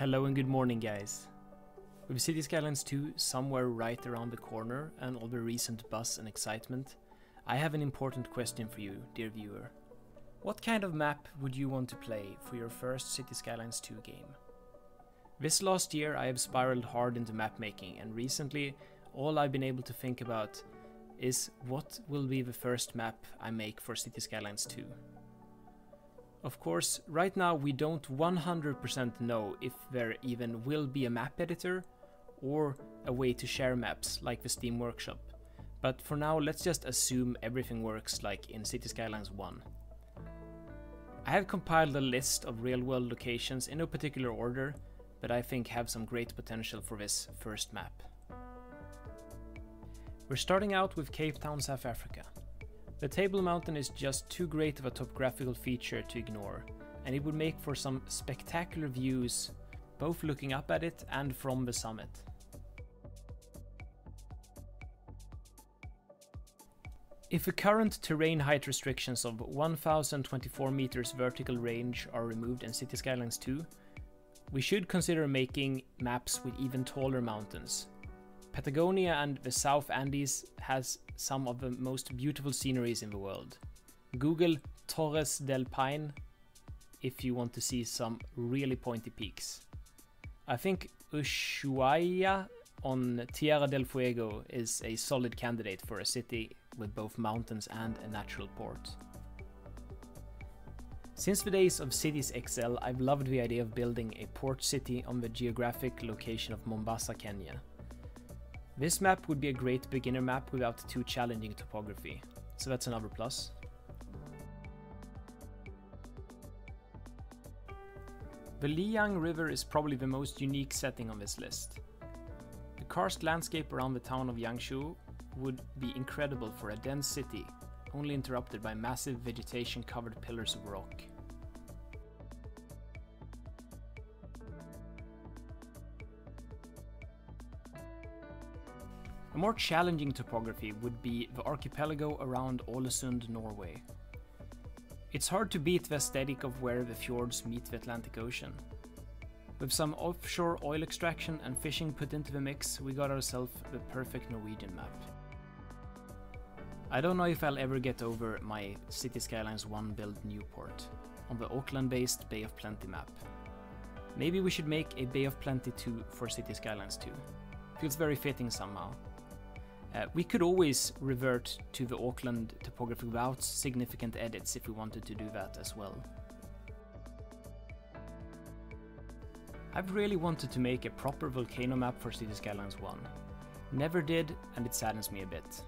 Hello and good morning, guys. With Cities Skylines 2 somewhere right around the corner and all the recent buzz and excitement, I have an important question for you, dear viewer. What kind of map would you want to play for your first Cities Skylines 2 game? This last year I have spiraled hard into map making, and recently all I've been able to think about is what will be the first map I make for Cities Skylines 2. Of course, right now we don't 100% know if there even will be a map editor or a way to share maps like the Steam Workshop, but for now let's just assume everything works like in Cities Skylines 1. I have compiled a list of real-world locations in no particular order, but I think have some great potential for this first map. We're starting out with Cape Town, South Africa. The Table Mountain is just too great of a topographical feature to ignore, and it would make for some spectacular views, both looking up at it and from the summit. If the current terrain height restrictions of 1024 meters vertical range are removed in Cities Skylines 2, we should consider making maps with even taller mountains. Patagonia and the South Andes has some of the most beautiful sceneries in the world. Google Torres del Paine if you want to see some really pointy peaks. I think Ushuaia on Tierra del Fuego is a solid candidate for a city with both mountains and a natural port. Since the days of Cities XL, I've loved the idea of building a port city on the geographic location of Mombasa, Kenya. This map would be a great beginner map without too challenging topography, so that's another plus. The Liang River is probably the most unique setting on this list. The karst landscape around the town of Yangshu would be incredible for a dense city, only interrupted by massive vegetation-covered pillars of rock. A more challenging topography would be the archipelago around Olesund, Norway. It's hard to beat the aesthetic of where the fjords meet the Atlantic Ocean. With some offshore oil extraction and fishing put into the mix, we got ourselves the perfect Norwegian map. I don't know if I'll ever get over my Cities Skylines 1 build Newport on the Auckland-based Bay of Plenty map. Maybe we should make a Bay of Plenty 2 for Cities Skylines 2. Feels very fitting somehow. We could always revert to the Auckland topography without significant edits if we wanted to do that as well. I've really wanted to make a proper volcano map for Cities Skylines 1. Never did, and it saddens me a bit.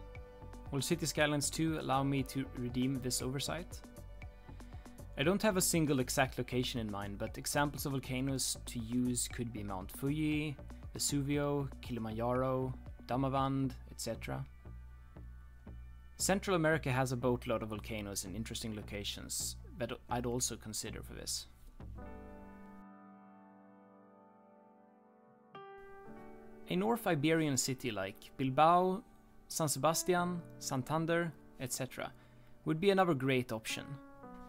Will Cities Skylines 2 allow me to redeem this oversight? I don't have a single exact location in mind, but examples of volcanoes to use could be Mount Fuji, Vesuvio, Kilimanjaro, Damavand, etc. Central America has a boatload of volcanoes in interesting locations that I'd also consider for this. A North Iberian city like Bilbao, San Sebastian, Santander, etc. would be another great option.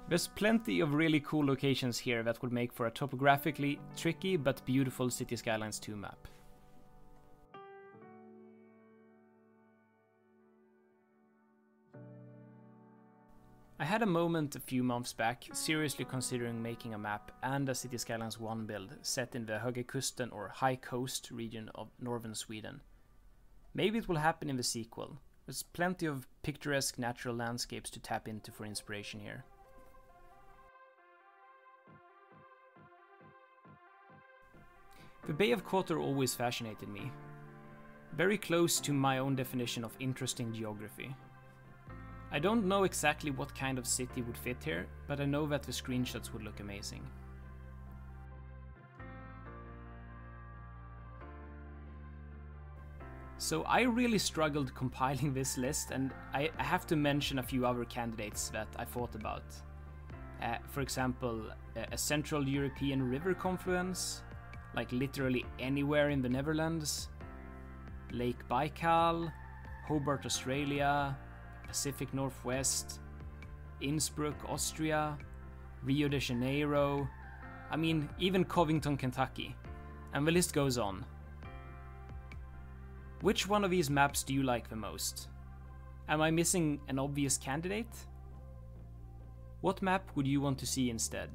There's plenty of really cool locations here that would make for a topographically tricky but beautiful Cities Skylines 2 map. I had a moment a few months back seriously considering making a map and a Cities Skylines 1 build set in the Höga Kusten or High Coast region of northern Sweden. Maybe it will happen in the sequel. There's plenty of picturesque natural landscapes to tap into for inspiration here. The Bay of Quota always fascinated me. Very close to my own definition of interesting geography. I don't know exactly what kind of city would fit here, but I know that the screenshots would look amazing. So I really struggled compiling this list, and I have to mention a few other candidates that I thought about. For example, a Central European river confluence, like literally anywhere in the Netherlands, Lake Baikal, Hobart, Australia, Pacific Northwest, Innsbruck, Austria, Rio de Janeiro, I mean, even Covington, Kentucky. And the list goes on. Which one of these maps do you like the most? Am I missing an obvious candidate? What map would you want to see instead?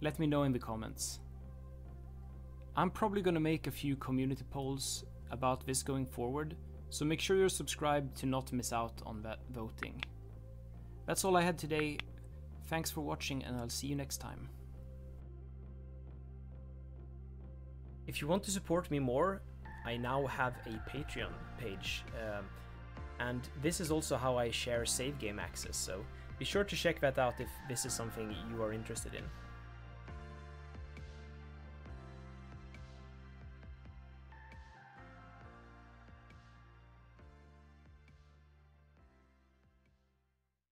Let me know in the comments. I'm probably gonna make a few community polls about this going forward, so make sure you're subscribed to not miss out on that voting. That's all I had today. Thanks for watching, and I'll see you next time. If you want to support me more, I now have a Patreon page, and this is also how I share save game access, so be sure to check that out if this is something you are interested in.